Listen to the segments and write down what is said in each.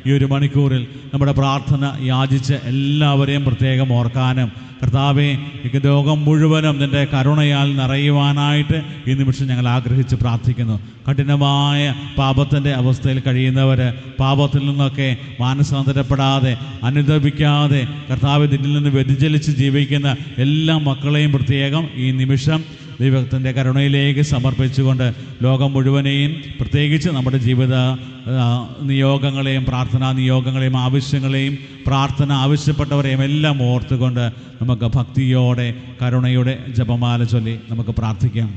ഈ ഒരു മണിക്കൂറിൽ നമ്മുടെ പ്രാർത്ഥന യാചിച്ച് എല്ലാവരെയും പ്രത്യേകം ഓർക്കാനും, കർത്താവേ, ഈ ലോകം മുഴുവനും നിൻ്റെ കരുണയാൽ നിറയുവാനായിട്ട് ഈ നിമിഷം ഞങ്ങൾ ആഗ്രഹിച്ച് പ്രാർത്ഥിക്കുന്നു. കഠിനമായ പാപത്തിൻ്റെ അവസ്ഥയിൽ കഴിയുന്നവർ, പാപത്തിൽ നിന്നൊക്കെ മാനസാന്തരപ്പെടാതെ അനുദപിക്കാതെ കർത്താവ് ഇതിൽ നിന്ന് വ്യതിചലിച്ച് ജീവിക്കുന്ന എല്ലാ മക്കളെയും പ്രത്യേകം ഈ നിമിഷം ദൈവത്തിൻ്റെ കരുണയിലേക്ക് സമർപ്പിച്ചുകൊണ്ട് ലോകം മുഴുവനെയും, പ്രത്യേകിച്ച് നമ്മുടെ ജീവിത നിയോഗങ്ങളെയും പ്രാർത്ഥനാ നിയോഗങ്ങളെയും ആവശ്യങ്ങളെയും പ്രാർത്ഥന ആവശ്യപ്പെട്ടവരെയും എല്ലാം ഓർത്തുകൊണ്ട് നമുക്ക് ഭക്തിയോടെ കരുണയുടെ ജപമാല ചൊല്ലി നമുക്ക് പ്രാർത്ഥിക്കാം.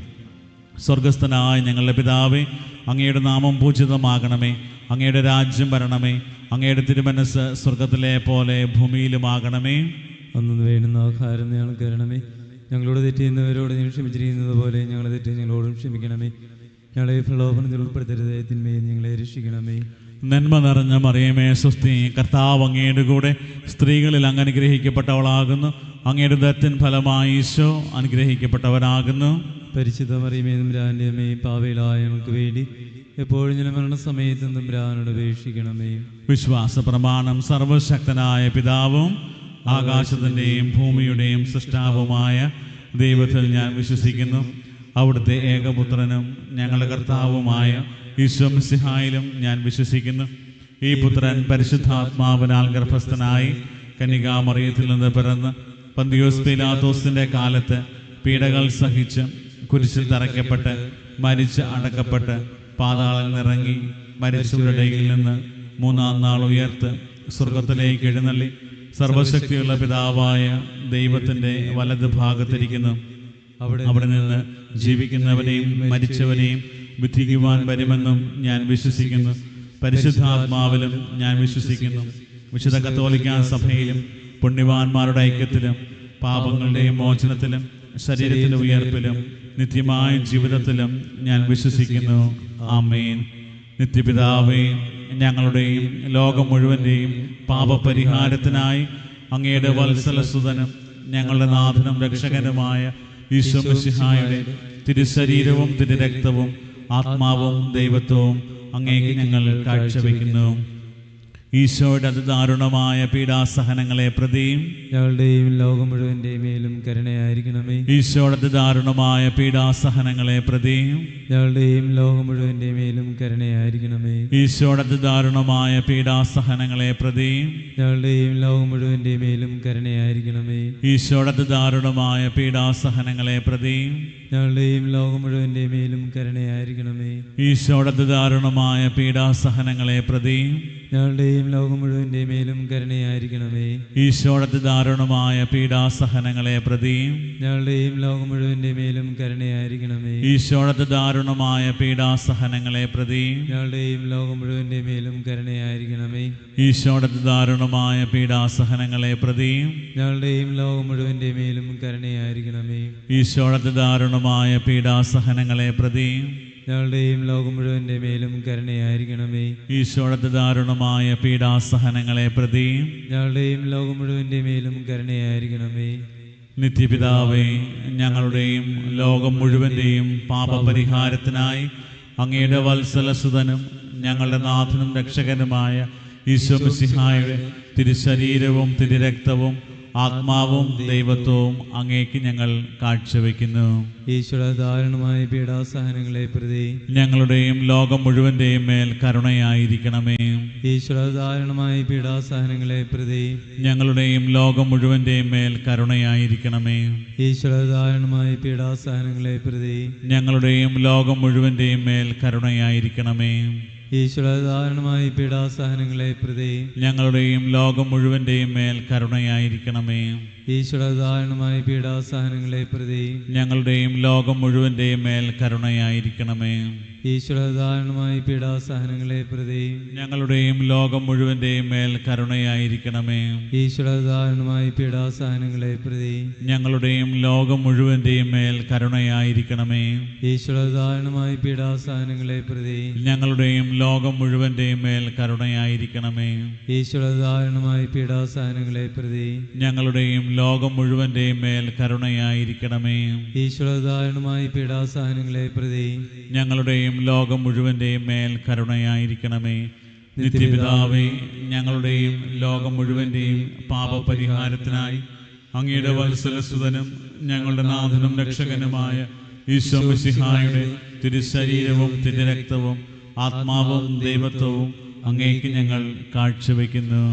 സ്വർഗസ്ഥനായ ഞങ്ങളുടെ പിതാവേ, അങ്ങയുടെ നാമം പൂജിതമാകണമേ, അങ്ങയുടെ രാജ്യം വരണമേ, അങ്ങയുടെ തിരുമനസ്സ് സ്വർഗത്തിലെ പോലെ ഭൂമിയിലുമാകണമേ. അന്നു വേണ്ടുന്ന ആഹാരം ഞങ്ങൾക്ക് തരണമേ. ഞങ്ങളോട് തെറ്റ് ചെയ്യുന്നവരോട് ഞങ്ങൾ ക്ഷമിച്ചിരിക്കുന്നത് പോലെ ഞങ്ങളെ തെറ്റ് ഞങ്ങളോടും ക്ഷമിക്കണമേ. ഞങ്ങളെ പ്രലോഭനത്തിൽ ഉൾപ്പെടുത്തരുതേ, തിന്മയിൽ ഞങ്ങളെ രക്ഷിക്കണമേ. നന്മ നിറഞ്ഞ മറിയമേ സ്വസ്തി, കർത്താവ് അങ്ങയുടെ കൂടെ സ്ത്രീകളിൽ അങ്ങ് അനുഗ്രഹിക്കപ്പെട്ടവളാകുന്നു. അങ്ങയുടെ ദത്തിൻ ഫലമായി ഈശോ അനുഗ്രഹിക്കപ്പെട്ടവനാകുന്നു. പരിശുദ്ധ മറിയമേ തമ്പുരാന്റെ അമ്മേ, പാപികളായ ഞങ്ങൾക്ക് വേണ്ടി എപ്പോഴും ഞങ്ങളുടെ മരണസമയത്തും തമ്പുരാനോട് അപേക്ഷിക്കണമേ. വിശ്വാസ പ്രമാണം. സർവശക്തനായ പിതാവും ആകാശത്തിൻ്റെയും ഭൂമിയുടെയും സൃഷ്ടാവുമായ ദൈവത്തിൽ ഞാൻ വിശ്വസിക്കുന്നു. അവിടുത്തെ ഏകപുത്രനും ഞങ്ങളുടെ കർത്താവുമായ ഈശോ മിശിഹായിലും ഞാൻ വിശ്വസിക്കുന്നു. ഈ പുത്രൻ പരിശുദ്ധാത്മാവിനാൽ ഗർഭസ്ഥനായി കന്യകാമറിയത്തിൽ നിന്ന് പിറന്ന് പന്തിയോസ് പീലാത്തോസിൻ്റെ കാലത്ത് പീഡകൾ സഹിച്ച് കുരിശിൽ തറയ്ക്കപ്പെട്ട് മരിച്ച് അടക്കപ്പെട്ട് പാതാളത്തിൽ ഇറങ്ങി മരിച്ചവരുടെ ഇടയിൽ നിന്ന് മൂന്നാം നാൾ ഉയർത്ത് സ്വർഗത്തിലേക്ക് എഴുന്നള്ളി സർവശക്തിയുള്ള പിതാവായ ദൈവത്തിൻ്റെ വലത് ഭാഗത്തിരിക്കുന്നു. അവിടെ നിന്ന് ജീവിക്കുന്നവരെയും മരിച്ചവരെയും വിധിക്കുവാൻ വരുമെന്നും ഞാൻ വിശ്വസിക്കുന്നു. പരിശുദ്ധാത്മാവിലും ഞാൻ വിശ്വസിക്കുന്നു. വിശുദ്ധ കത്തോലിക്കാ സഭയിലും പുണ്യവാന്മാരുടെ ഐക്യത്തിലും പാപങ്ങളുടെയും മോചനത്തിലും ശരീരത്തിൻ്റെ ഉയർപ്പിലും നിത്യമായ ജീവിതത്തിലും ഞാൻ വിശ്വസിക്കുന്നു. ആമേൻ. നിത്യപിതാവേ, ഞങ്ങളുടെയും ലോകം മുഴുവൻ്റെയും പാപപരിഹാരത്തിനായി അങ്ങയുടെ വത്സലസുതനും ഞങ്ങളുടെ നാഥനും രക്ഷകനുമായ ഈശോ മിശിഹായുടെ തിരുശരീരവും തിരുരക്തവും ആത്മാവും ദൈവത്വവും അങ്ങേക്ക് ഞങ്ങൾ കാഴ്ചവെക്കുന്നു. ഈശോയുടെ അതിദാരുണമായ പീഡാസഹനങ്ങളെ പ്രതിയും ഞങ്ങളുടെയും ലോകം മുഴുവൻ്റെയും മേലും കരുണയായിരിക്കണമേ. ഈശോയുടെ അതിദാരുണമായ പീഡാസഹനങ്ങളെ പ്രതിയും ഞങ്ങളുടെയും ലോകം മുഴുവൻ്റെയും മേലും കരുണയായിരിക്കണമേ. ഈശോയുടെ അതിദാരുണമായ പീഡാസഹനങ്ങളെ പ്രതിയും ഞങ്ങളുടെയും ലോകം മുഴുവൻ്റെയും മേലും കരുണയായിരിക്കണമേ. ഈശോയുടെ അതിദാരുണമായ പീഡാസഹനങ്ങളെ പ്രതിയും ഞങ്ങളുടെയും ലോകം മുഴുവൻ്റെയും മേലും കരുണയായിരിക്കണമേ. ഈശോയുടെ അതിദാരുണമായ പീഡാസഹനങ്ങളെ പ്രതിയും ഞങ്ങളുടെയും ലോകം മുഴുവൻ്റെയും മേലും കരുണയായിരിക്കണമേ. ഈശോയുടെ അതിദാരുണമായ പീഡാസഹനങ്ങളെ പ്രതിയും ഞങ്ങളുടെയും ലോകം മുഴുവൻ്റെയും മേലും കരുണയായിരിക്കണമേ. ഈശോയുടെ അതിദാരുണമായ പീഡാസഹനങ്ങളെ പ്രതിയും ഞങ്ങളുടെയും ലോകം മുഴുവൻ്റെയും മേലും കരുണയായിരിക്കണമേ. ഈശോയുടെ അതിദാരുണമായ പീഡാസഹനങ്ങളെ പ്രതിയും ഞങ്ങളുടെയും ലോകം മുഴുവൻ്റെയും മേലും കരുണയായിരിക്കണമേ. ഈശോയുടെ അതിദാരുണമായ പീഡാസഹനങ്ങളെ പ്രതിയും ഞങ്ങളുടെയും ലോകം മുഴുവൻ്റെയും മേലും കരുണയായിരിക്കണമേ. ഈശോയുടെ അതിദാരുണമായ പീഡാസഹനങ്ങളെ പ്രതിയും ഞങ്ങളുടെയും ലോകം മുഴുവൻ്റെയും മേലും കരുണയായിരിക്കണമേ. നിത്യപിതാവേ, ഞങ്ങളുടെയും ലോകം മുഴുവൻ്റെയും പാപപരിഹാരത്തിനായി അങ്ങയുടെ വത്സലസുതനും ഞങ്ങളുടെ നാഥനും രക്ഷകനുമായ ഈശോ മിശിഹായുടെ തിരുശരീരവും തിരുരക്തവും ആത്മാവും ദൈവത്വവും അങ്ങേക്ക് ഞങ്ങൾ കാഴ്ചവെക്കുന്നു. ഈശോയുടെ ദാരുണമായ പീഡാസഹനങ്ങളെ പ്രതി ഞങ്ങളുടെയും ലോകം മുഴുവൻ്റെയും മേൽ കരുണയായിരിക്കണമേ. ഈശോയുടെ ദാരുണമായ പീഡാസഹനങ്ങളെ പ്രതി ഞങ്ങളുടെയും ലോകം മുഴുവൻ്റെയും മേൽ കരുണയായിരിക്കണമേ. ഈശോയുടെ ദാരുണമായ പീഡാസഹനങ്ങളെ പ്രതി ഞങ്ങളുടെയും ലോകം മുഴുവൻ്റെയും മേൽ കരുണയായിരിക്കണമേ. ഈശോയുടെ ദാരുണമായ പീഡാസഹനങ്ങളെ പ്രതി ഞങ്ങളുടെയും ലോകം മുഴുവൻ്റെയും മേൽ കരുണയായിരിക്കണമേ. ഈശോയുടെ ദാരുണമായ പീഡാസഹനങ്ങളെ പ്രതി ഞങ്ങളുടെയും ലോകം മുഴുവൻ്റെയും മേൽ കരുണയായിരിക്കണമേ. ഈശോയുടെ ദാരുണമായ പീഡാസഹനങ്ങളെ പ്രതി ഞങ്ങളുടെയും ലോകം മുഴുവൻ്റെയും മേൽ കരുണയായിരിക്കണമേ. ഈശോയുടെ ദാരുണമായ പീഡാസഹനങ്ങളെ പ്രതി ഞങ്ങളുടെയും ലോകം മുഴുവൻ്റെയും മേൽ കരുണയായിരിക്കണമേ. ഈശോയുടെ ദാരുണമായ പീഡാസഹനങ്ങളെ പ്രതി ഞങ്ങളുടെയും ലോകം മുഴുവൻ്റെയും മേൽ കരുണയായിരിക്കണമേ. ഈശോയുടെ ദാരുണമായ പീഡാസഹനങ്ങളെ പ്രതി ഞങ്ങളുടെയും ലോകം മുഴുവൻ്റെയും മേൽ കരുണയായിരിക്കണമേ. ഈശോയുടെ ദാരുണമായ പീഡാസഹനങ്ങളെ പ്രതി ഞങ്ങളുടെയും ലോകം മുഴുവൻ്റെയും മേൽ കരുണയായിരിക്കണമേ. നിത്യപിതാവേ, ഞങ്ങളുടെയും ലോകം മുഴുവൻ്റെയും പാപപരിഹാരത്തിനായി അങ്ങയുടെ വത്സലസുതനും ഞങ്ങളുടെ നാഥനും രക്ഷകനുമായ ഈശോ മിശിഹായുടെ തിരുശരീരവും തിരുരക്തവും ആത്മാവും ദൈവത്വവും അങ്ങേക്ക് ഞങ്ങൾ കാഴ്ചവെക്കുന്നു.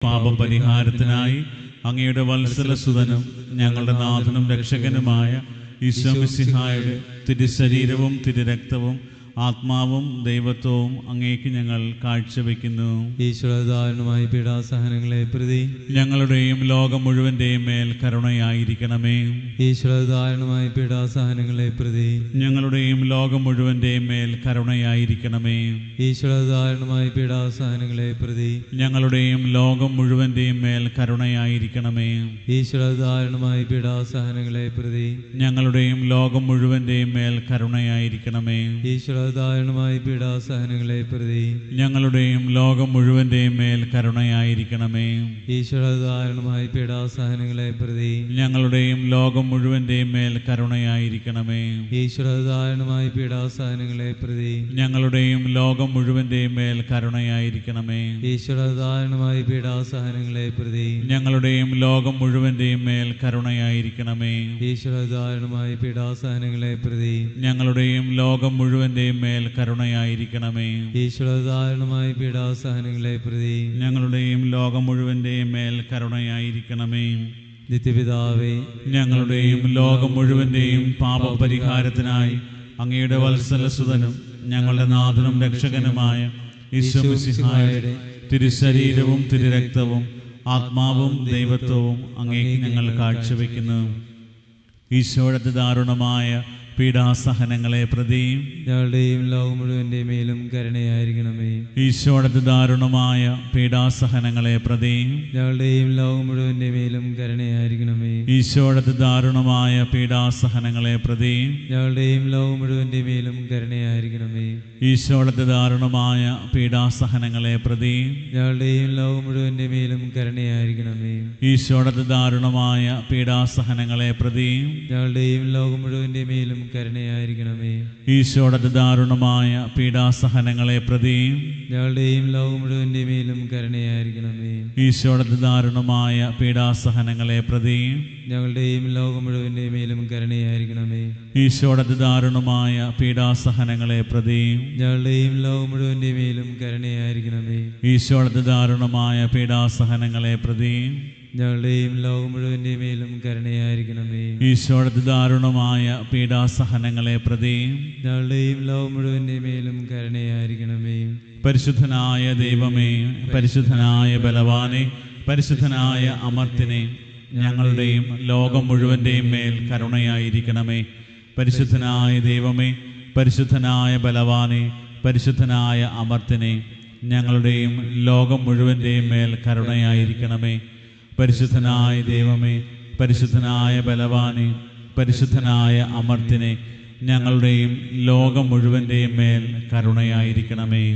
പാപപരിഹാരത്തിനായി അങ്ങയുടെ വത്സലസുതനും ഞങ്ങളുടെ നാഥനും രക്ഷകനുമായ ഈശോ മിശിഹായുടെ തിരുശരീരവും തിരുരക്തവും ആത്മാവും ദൈവത്വവും അങ്ങേക്ക് ഞങ്ങൾ കാഴ്ചവെക്കുന്നു. ഈശ്വരദാരുണമായ പീഡാസഹനങ്ങളെ പ്രതി ഞങ്ങളുടെയും ലോകം മുഴുവന്റെയും മേൽ കരുണയായിരിക്കണമേ. ഈശ്വരദാരുണമായ പീഡാസഹനങ്ങളെ പ്രതി ഞങ്ങളുടെയും ലോകം മുഴുവന്റെയും മേൽ കരുണയായിരിക്കണമേ. ഈശ്വരദാരുണമായ പീഡാസഹനങ്ങളെ പ്രതി ഞങ്ങളുടെയും ലോകം മുഴുവന്റെയും മേൽ കരുണയായിരിക്കണമേ. ഈശ്വരദാരുണമായ പീഡാസഹനങ്ങളെ പ്രതി ഞങ്ങളുടെയും ലോകം മുഴുവന്റെയും മേൽ കരുണയായിരിക്കണമേ. ഈശ്വരദാരുണമായ പീഡാസഹനങ്ങളെ പ്രതി ഞങ്ങളുടെയും ലോകം മുഴുവന്റെയും മേൽ കരുണയായിരിക്കണമേ. ഈശ്വരദാരുണമായ പീഡാസഹനങ്ങളെ പ്രതി ഞങ്ങളുടെയും ലോകം മുഴുവന്റെയും മേൽ കരുണയായിരിക്കണമേ. ഈശ്വരദാരുണമായ പീഡാസഹനങ്ങളെ പ്രതി ഞങ്ങളുടെയും ലോകം മുഴുവന്റെയും മേൽ കരുണയായിരിക്കണമേ. ഈശ്വരദാരുണമായ പീഡാസഹനങ്ങളെ പ്രതി ഞങ്ങളുടെയും ലോകം മുഴുവന്റെയും മേൽ കരുണയായിരിക്കണമേ. ഈശ്വരദാരുണമായ പീഡാസഹനങ്ങളെ പ്രതി ഞങ്ങളുടെയും ലോകം മുഴുവന്റെയും മേൽ കരുണയായിരിക്കണമേ. ഈശ്വരദാരുണമായ പീഡാസഹനങ്ങളെ പ്രതി ഞങ്ങളുടെയും ലോകം മുഴുവന്റെയും മേൽ കരുണയായിരിക്കണമേ. നിത്യപിതാവേ, ഞങ്ങളുടെയും ലോകം മുഴുവന്റെയും പാപപരിഹാരത്തിനായി അങ്ങയുടെ വത്സലസുതനും ഞങ്ങളുടെ നാഥനും രക്ഷകനുമായ ഈശോ മിശിഹായുടെ തിരുശരീരവും തിരുരക്തവും ആത്മാവും ദൈവത്വവും അങ്ങേക്ക് ഞങ്ങൾ കാഴ്ചവെക്കുന്നു. ഈശോയുടെ ദാരുണമായ പീഡാസഹനങ്ങളെ പ്രതി ഞങ്ങളുടെയും ലോകം മുഴുവന്റെ മേലും കരുണയായിരിക്കണമേ. ഈശോയുടെ ദാരുണമായ പീഡാസഹനങ്ങളെ പ്രതി ഞങ്ങളുടെയും ലോകം മുഴുവന്റെ മേലും കരുണയായിരിക്കണമേ. ഈശോയുടെ ദാരുണമായ പീഡാസഹനങ്ങളെ പ്രതി ഞങ്ങളുടെയും ലോകം മുഴുവന്റെ മേലും കരുണയായിരിക്കണമേ. ഈശോയുടെ ദാരുണമായ പീഡാസഹനങ്ങളെ പ്രതി ഞങ്ങളുടെയും ലോകം മുഴുവന്റെ മേലും കരുണയായിരിക്കണമേ. ഈശോയുടെ ദാരുണമായ പീഡാസഹനങ്ങളെ പ്രതി ഞങ്ങളുടെയും ലോകം മുഴുവന്റെ മേലും കരുണയായിരിക്കണമേ. ഈശോയുടെ ദാരുണമായ പീഡാസഹനങ്ങളെ പ്രതി ഞങ്ങളുടെയും ലോകം മുഴുവന്റെ മേലും കരുണയായിരിക്കണമേ. ഈശോയുടെ ദാരുണമായ പീഡാസഹനങ്ങളെ പ്രതി ഞങ്ങളുടെയും ലോകം മുഴുവന്റെ മേലും കരുണയായിരിക്കണമേ. ഈശോയുടെ ദാരുണമായ പീഡാസഹനങ്ങളെ പ്രതി ഞങ്ങളുടെയും ലോകം മുഴുവന്റെ മേലും കരുണയായിരിക്കണമേ. ഈശോയുടെ ദാരുണമായ പീഡാസഹനങ്ങളെ പ്രതി ഞങ്ങളുടെയും ലോകം മുഴുവന്റെ മേലും കരുണയായിരിക്കണമേ. ഈശോയുടെ ദാരുണമായ പീഡാസഹനങ്ങളെ പ്രതി ഞങ്ങളുടെയും ലോകം മുഴുവന്റെ മേലും കരുണയായിരിക്കണമേ. പരിശുദ്ധനായ ദൈവമേ, പരിശുദ്ധനായ ബലവാനെ, പരിശുദ്ധനായ അമർത്തിനെ, ഞങ്ങളുടെയും ലോകം മുഴുവന്റെയും മേൽ കരുണയായിരിക്കണമേ. പരിശുദ്ധനായ ദൈവമേ, പരിശുദ്ധനായ ബലവാനെ, പരിശുദ്ധനായ അമർത്തിനെ, ഞങ്ങളുടെയും ലോകം മുഴുവന്റെയും മേൽ കരുണയായിരിക്കണമേ. പരിശുദ്ധനായ ദൈവമേ, പരിശുദ്ധനായ ബലവാനെ, പരിശുദ്ധനായ അമർത്തിനെ, ഞങ്ങളുടെയും ലോകം മുഴുവന്റെയും മേൽ കരുണയായിരിക്കണമേ.